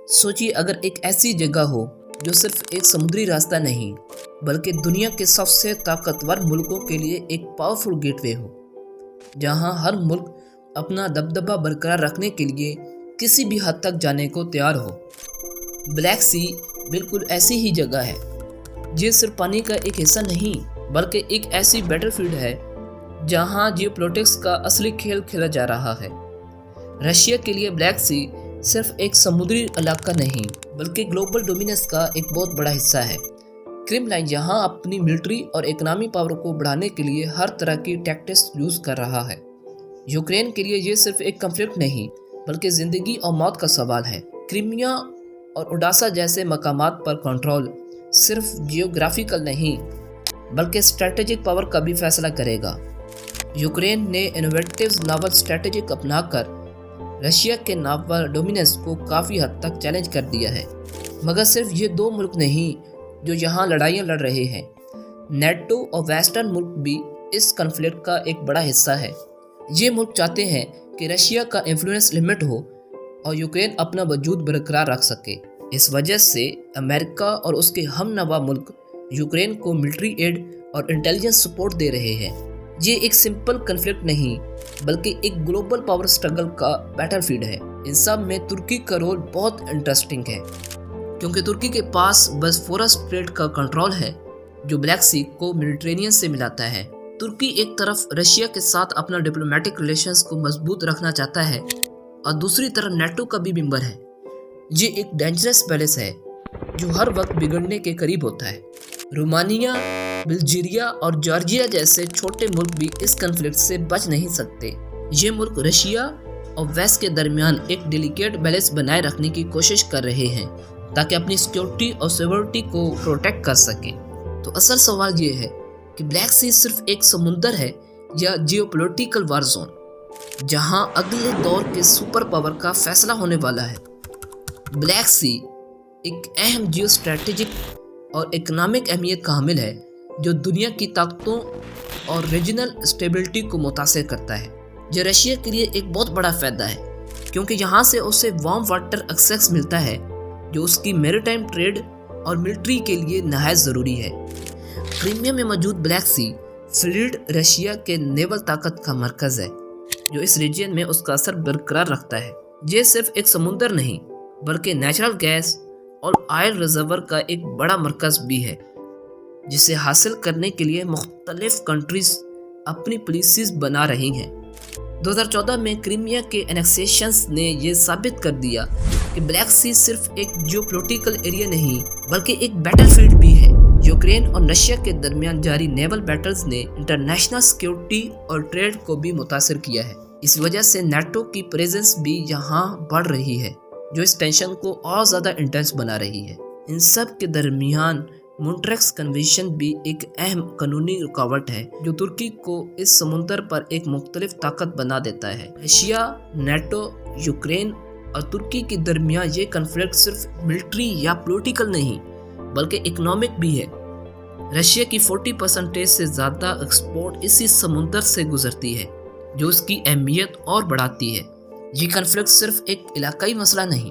सोचिए अगर एक ऐसी जगह हो जो सिर्फ एक समुद्री रास्ता नहीं बल्कि दुनिया के सबसे ताकतवर मुल्कों के लिए एक पावरफुल गेटवे हो, जहां हर मुल्क अपना दबदबा बरकरार रखने के लिए किसी भी हद तक जाने को तैयार हो। ब्लैक सी बिल्कुल ऐसी ही जगह है। ये सिर्फ पानी का एक हिस्सा नहीं बल्कि एक ऐसी बैटलफील्ड है जहां जियोपॉलिटिक्स का असली खेल खेला जा रहा है। रशिया के लिए ब्लैक सी सिर्फ एक समुद्री इलाका नहीं बल्कि ग्लोबल डोमिनेंस का एक बहुत बड़ा हिस्सा है। क्रेमलिन यहाँ अपनी मिलिट्री और इकोनॉमी पावर को बढ़ाने के लिए हर तरह की टैक्टिक्स यूज कर रहा है। यूक्रेन के लिए ये सिर्फ एक कॉन्फ्लिक्ट नहीं बल्कि जिंदगी और मौत का सवाल है। क्रीमिया और ओडेसा जैसे मकामात पर कंट्रोल सिर्फ जियोग्राफिकल नहीं बल्कि स्ट्रेटेजिक पावर का भी फैसला करेगा। यूक्रेन ने इनोवेटिव नावल स्ट्रेटेजिक अपनाकर रशिया के नावल डोमिनेंस को काफ़ी हद तक चैलेंज कर दिया है। मगर सिर्फ ये दो मुल्क नहीं जो यहाँ लड़ाइयाँ लड़ रहे हैं, नेटो और वेस्टर्न मुल्क भी इस कॉन्फ्लिक्ट का एक बड़ा हिस्सा है। ये मुल्क चाहते हैं कि रशिया का इन्फ्लुएंस लिमिट हो और यूक्रेन अपना वजूद बरकरार रख सके। इस वजह से अमेरिका और उसके हमनवा मुल्क यूक्रेन को मिलिट्री एड और इंटेलिजेंस सपोर्ट दे रहे हैं। ये एक सिंपल कॉन्फ्लिक्ट नहीं बल्कि एक ग्लोबल पावर स्ट्रगल का बैटलफील्ड है। इन सब में तुर्की का रोल बहुत इंटरेस्टिंग है क्योंकि तुर्की के पास बॉस्फोरस स्ट्रेट का कंट्रोल है जो ब्लैक सी को मेडिटेरेनियन से मिलाता है। तुर्की एक तरफ रशिया के साथ अपना डिप्लोमेटिक रिलेशंस को मजबूत रखना चाहता है और दूसरी तरफ नेटो का भी मेंबर है। ये एक डेंजरस बैलेंस है जो हर वक्त बिगड़ने के करीब होता है। रोमानिया, बल्गेरिया और जॉर्जिया जैसे छोटे मुल्क भी इस कॉन्फ्लिक्ट से बच नहीं सकते। ये मुल्क रशिया और वेस्ट के दरमियान एक डेलिकेट बैलेंस बनाए रखने की कोशिश कर रहे हैं ताकि अपनी सिक्योरिटी और सिक्योरिटी को प्रोटेक्ट कर सकें। तो असल सवाल ये है कि ब्लैक सी सिर्फ एक समुंदर है या जियोपॉलिटिकल वार जोन जहां अगले दौर के सुपर पावर का फैसला होने वाला है। ब्लैक सी एक अहम जियो स्ट्रेटेजिक और इकोनॉमिक अहमियत का हामिल है जो दुनिया की ताकतों और रीजनल स्टेबिलिटी को मुतासिर करता है। यह रशिया के लिए एक बहुत बड़ा फ़ायदा है क्योंकि यहाँ से उसे वार्म वाटर एक्सेस मिलता है जो उसकी मैरीटाइम ट्रेड और मिलिट्री के लिए नहायत ज़रूरी है। क्रीमिया में मौजूद ब्लैक सी फ्लीट रशिया के नेवल ताकत का मरकज़ है जो इस रीजन में उसका असर बरकरार रखता है। ये सिर्फ एक समुंदर नहीं बल्कि नेचुरल गैस और ऑयल रिजर्वर का एक बड़ा मरकज़ भी है जिसे हासिल करने के लिए मुख्तलिफ कंट्रीज अपनी पॉलिसीज बना रही हैं। 2014 में क्रीमिया के एनेक्सेशंस ने यह साबित कर दिया कि ब्लैक सी सिर्फ एक जियोपॉलिटिकल एरिया नहीं बल्कि एक बैटलफील्ड भी है। यूक्रेन और रशिया के दरमियान जारी नेवल बैटल्स ने इंटरनेशनल सिक्योरिटी और ट्रेड को भी मुतासिर किया है। इस वजह से नेटो की प्रेजेंस भी यहाँ बढ़ रही है जो इस टेंशन को और ज़्यादा इंटेंस बना रही है। इन सब के दरमियान मॉन्ट्रेक्स कन्वेंशन भी एक अहम कानूनी रुकावट है जो तुर्की को इस समुंदर पर एक मुख्तलिफ ताकत बना देता है। रशिया, नेटो, यूक्रेन और तुर्की के दरमियान ये कॉन्फ्लिक्ट सिर्फ मिलिट्री या पॉलिटिकल नहीं बल्कि इकोनॉमिक भी है। रशिया की 40% से ज़्यादा एक्सपोर्ट इसी समुंदर से गुजरती है जो उसकी अहमियत और बढ़ाती है। ये कॉन्फ्लिक्ट सिर्फ एक इलाकाई मसला नहीं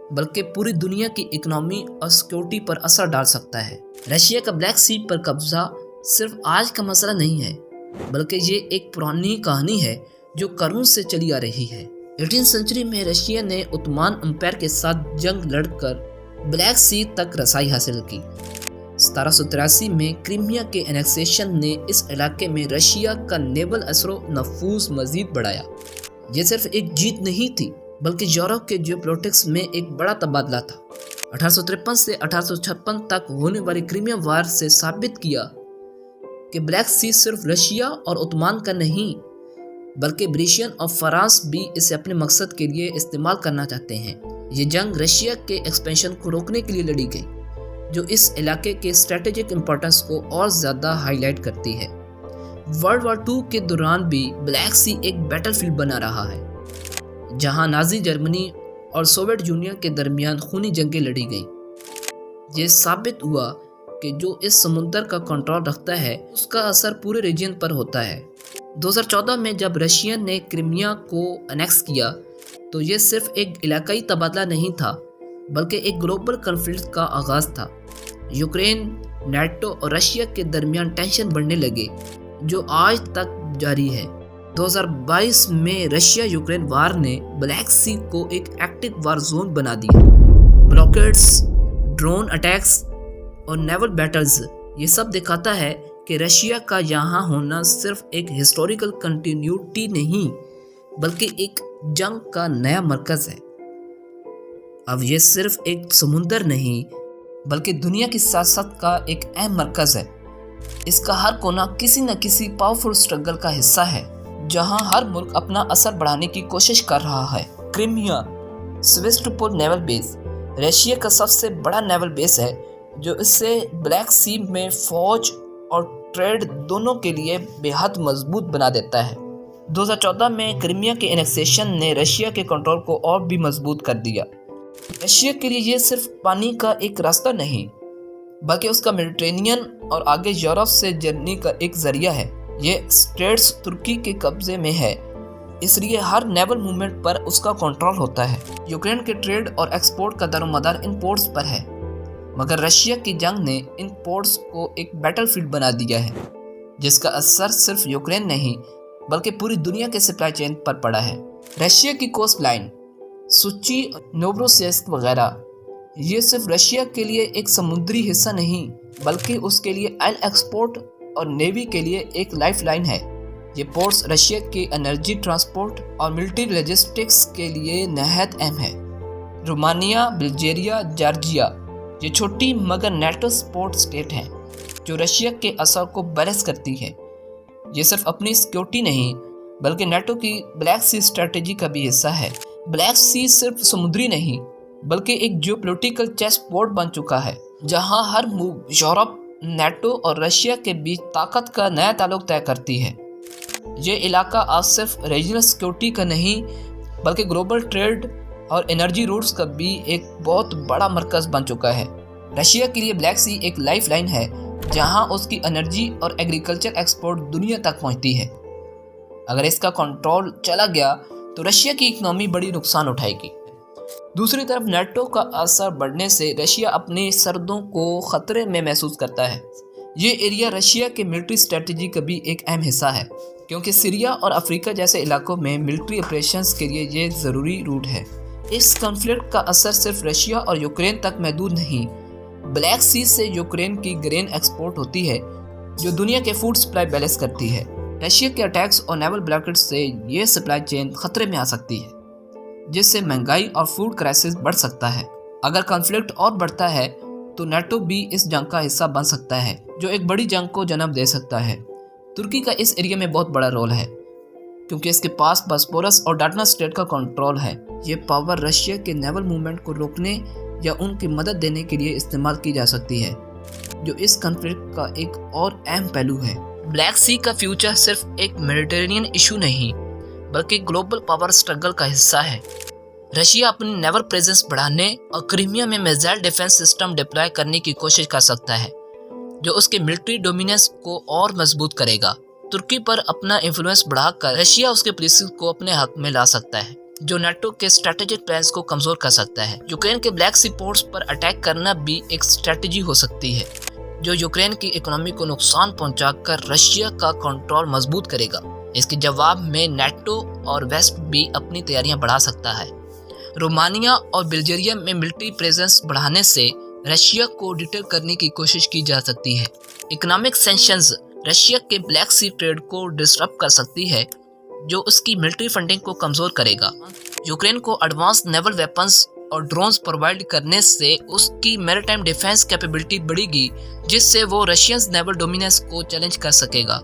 बल्कि पूरी दुनिया की इकोनॉमी और सिक्योरिटी पर असर डाल सकता है। रशिया का ब्लैक सी पर कब्जा सिर्फ आज का मसला नहीं है बल्कि ये एक पुरानी कहानी है जो करों से चली आ रही है। 18वीं सेंचुरी में रशिया ने ओटोमन एम्पायर के साथ जंग लड़कर ब्लैक सी तक रसाई हासिल की। 1783 में क्रीमिया के एनेक्सेशन ने इस इलाके में रशिया का नेवल असरो नफूज मजीद बढ़ाया। ये सिर्फ एक जीत नहीं थी बल्कि यूरोप के जियोपॉलिटिक्स में एक बड़ा तबादला था। 1853 से 1856 तक होने वाली क्रीमिया वार से साबित किया कि ब्लैक सी सिर्फ रशिया और ओटोमन का नहीं बल्कि ब्रिटेन और फ्रांस भी इसे अपने मकसद के लिए इस्तेमाल करना चाहते हैं। ये जंग रशिया के एक्सपेंशन को रोकने के लिए लड़ी गई जो इस इलाके के स्ट्रेटेजिक इम्पोर्टेंस को और ज़्यादा हाईलाइट करती है। वर्ल्ड वॉर 2 के दौरान भी ब्लैक सी एक बैटलफील्ड बना रहा है जहां नाजी जर्मनी और सोवियत यूनियन के दरमियान खूनी जंगें लड़ी गईं। ये साबित हुआ कि जो इस समुंदर का कंट्रोल रखता है उसका असर पूरे रीजन पर होता है। 2014 में जब रशिया ने क्रीमिया को अनेक्स किया तो ये सिर्फ एक इलाकाई तबादला नहीं था बल्कि एक ग्लोबल कॉन्फ्लिक्ट का आगाज था। यूक्रेन, नेटो और रशिया के दरमियान टेंशन बढ़ने लगे, जो आज तक जारी है। 2022 में रशिया यूक्रेन वार ने ब्लैक सी को एक एक्टिव वार जोन बना दिया। ब्लॉकेड्स, ड्रोन अटैक्स और नेवल बैटल्स, ये सब दिखाता है कि रशिया का यहाँ होना सिर्फ एक हिस्टोरिकल कंटिन्यूटी नहीं, बल्कि एक जंग का नया मरकज है। अब ये सिर्फ एक समुंदर नहीं, बल्कि दुनिया की सियासत का एक अहम मरकज है। इसका हर कोना किसी न किसी पावरफुल स्ट्रगल का हिस्सा है, जहां हर मुल्क अपना असर बढ़ाने की कोशिश कर रहा है। Crimea Sevastopol naval base Russia का सबसे बड़ा नेवल बेस है, जो इससे ब्लैक सी में फौज और ट्रेड दोनों के लिए बेहद मजबूत बना देता है। 2014 में क्रीमिया के एनेक्सेशन ने रशिया के कंट्रोल को और भी मजबूत कर दिया। रशिया के लिए ये सिर्फ पानी का एक रास्ता नहीं, बल्कि उसका मेडिटेरेनियन और आगे यूरोप से जर्नी का एक जरिया है। ये स्ट्रेट्स तुर्की के कब्जे में है, इसलिए हर नेवल मूवमेंट पर उसका कंट्रोल होता है। यूक्रेन के ट्रेड और एक्सपोर्ट का दारोमदार इन पोर्ट्स पर है, मगर रशिया की जंग ने इन पोर्ट्स को एक बैटलफील्ड बना दिया है, जिसका असर सिर्फ यूक्रेन नहीं बल्कि पूरी दुनिया के सप्लाई चेन पर पड़ा है। रशिया की कोस्ट लाइन, सोची, नोवरोसिस्क वगैरह, ये सिर्फ रशिया के लिए एक समुद्री हिस्सा नहीं, बल्कि उसके लिए ऑयल एक्सपोर्ट और नेवी के लिए एक लाइफलाइन है। ये पोर्ट्स रशिया के एनर्जी ट्रांसपोर्ट और मिलिट्री लॉजिस्टिक्स के लिए नहायत अहम है। रोमानिया, बल्गेरिया, जॉर्जिया, ये छोटी मगर नेटो सपोर्ट स्टेट हैं, जो रशिया के असर को बैलेंस करती है। ये सिर्फ अपनी सिक्योरिटी नहीं, बल्कि नेटो की ब्लैक सी स्ट्रेटेजी का भी हिस्सा है। ब्लैक सी सिर्फ समुद्री नहीं, बल्कि एक जियोपॉलिटिकल चेस बोर्ड बन चुका है, जहां हर मूव यूरोप, नेटो और रशिया के बीच ताकत का नया ताल्लुक तय करती है। ये इलाका आज सिर्फ रीजनल सिक्योरिटी का नहीं, बल्कि ग्लोबल ट्रेड और एनर्जी रूट्स का भी एक बहुत बड़ा मरकज बन चुका है। रशिया के लिए ब्लैक सी एक लाइफ लाइन है, जहां उसकी एनर्जी और एग्रीकल्चर एक्सपोर्ट दुनिया तक पहुंचती है। अगर इसका कंट्रोल चला गया तो रशिया की इकोनॉमी बड़ी नुकसान उठाएगी। दूसरी तरफ नेटो का असर बढ़ने से रशिया अपनी सरहदों को खतरे में महसूस करता है। ये एरिया रशिया के मिलिट्री स्ट्रेटजी का भी एक अहम हिस्सा है, क्योंकि सीरिया और अफ्रीका जैसे इलाकों में मिलिट्री ऑपरेशंस के लिए ये ज़रूरी रूट है। इस कॉन्फ्लिक्ट का असर सिर्फ रशिया और यूक्रेन तक महदूद नहीं, ब्लैक सी से यूक्रेन की ग्रेन एक्सपोर्ट होती है, जो दुनिया के फूड सप्लाई बैलेंस करती है। रशिया के अटैक्स और नेवल ब्लॉकेट से ये सप्लाई चेन खतरे में आ सकती है, जिससे महंगाई और फूड क्राइसिस बढ़ सकता है। अगर कॉन्फ्लिक्ट और बढ़ता है तो नेटो भी इस जंग का हिस्सा बन सकता है, जो एक बड़ी जंग को जन्म दे सकता है। तुर्की का इस एरिया में बहुत बड़ा रोल है, क्योंकि इसके पास बॉस्पोरस और डार्डनस स्ट्रेट का कंट्रोल है। ये पावर रशिया के नेवल मूवमेंट को रोकने या उनकी मदद देने के लिए इस्तेमाल की जा सकती है, जो इस कॉन्फ्लिक्ट का एक और अहम पहलू है। ब्लैक सी का फ्यूचर सिर्फ एक मेडिटेरेनियन इशू नहीं, बल्कि ग्लोबल पावर स्ट्रगल का हिस्सा है। रशिया अपनी नेवल प्रेजेंस बढ़ाने और क्रीमिया में मिसाइल डिफेंस सिस्टम डिप्लॉय करने की कोशिश कर सकता है, जो उसके मिलिट्री डोमिनेंस को और मजबूत करेगा। तुर्की पर अपना इन्फ्लुएंस बढ़ाकर रशिया उसके पुलिस को अपने हक में ला सकता है, जो नेटो के स्ट्रेटेजिक प्लान्स को कमजोर कर सकता है। यूक्रेन के ब्लैक सी पोर्ट्स पर अटैक करना भी एक स्ट्रेटेजी हो सकती है, जो यूक्रेन की इकोनॉमी को नुकसान पहुंचाकर रशिया का कंट्रोल मजबूत करेगा। इसके जवाब में नेटो और वेस्ट भी अपनी तैयारियां बढ़ा सकता है। रोमानिया और बल्गेरिया में मिलिट्री प्रेजेंस बढ़ाने से रशिया को डिटर करने की कोशिश की जा सकती है। इकोनॉमिक सैंक्शंस रशिया के ब्लैक सी ट्रेड को डिस्टर्ब कर सकती है, जो उसकी मिलिट्री फंडिंग को कमजोर करेगा। यूक्रेन को एडवांस नेवल वेपन्स और ड्रोन्स प्रोवाइड करने से उसकी मैरीटाइम डिफेंस कैपेबिलिटी बढ़ेगी, जिससे वो रशियन नेवल डोमिनेंस को चैलेंज कर सकेगा।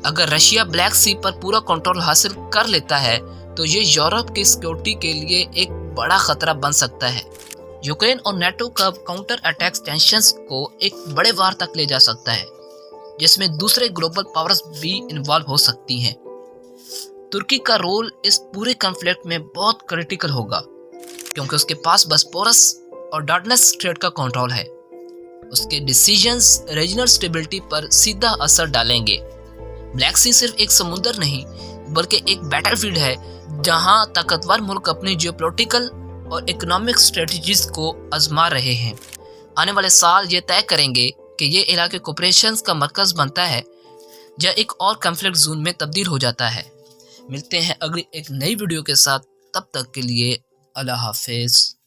अगर रशिया ब्लैक सी पर पूरा कंट्रोल हासिल कर लेता है तो ये यूरोप की सिक्योरिटी के लिए एक बड़ा खतरा बन सकता है। यूक्रेन और नेटो का काउंटर अटैक टेंशंस को एक बड़े वार तक ले जा सकता है, जिसमें दूसरे ग्लोबल पावर्स भी इन्वॉल्व हो सकती हैं। तुर्की का रोल इस पूरे कॉन्फ्लिक्ट में बहुत क्रिटिकल होगा, क्योंकि उसके पास बॉस्पोरस और डार्डनस स्ट्रेट का कंट्रोल है। उसके डिसीजंस रीजनल स्टेबिलिटी पर सीधा असर डालेंगे। ब्लैक सी सिर्फ एक समुद्र नहीं, बल्कि एक बैटलफील्ड है, जहां ताकतवर मुल्क अपनी जियोपॉलिटिकल اور اکنامک اسٹریٹجیز کو آزما رہے ہیں۔ آنے والے سال یہ طے کریں گے کہ یہ علاقے کوپریشنز کا مرکز بنتا ہے یا ایک اور کنفلکٹ زون میں تبدیل ہو جاتا ہے۔ ملتے ہیں اگلی ایک نئی ویڈیو کے ساتھ، تب تک کے لیے اللہ حافظ۔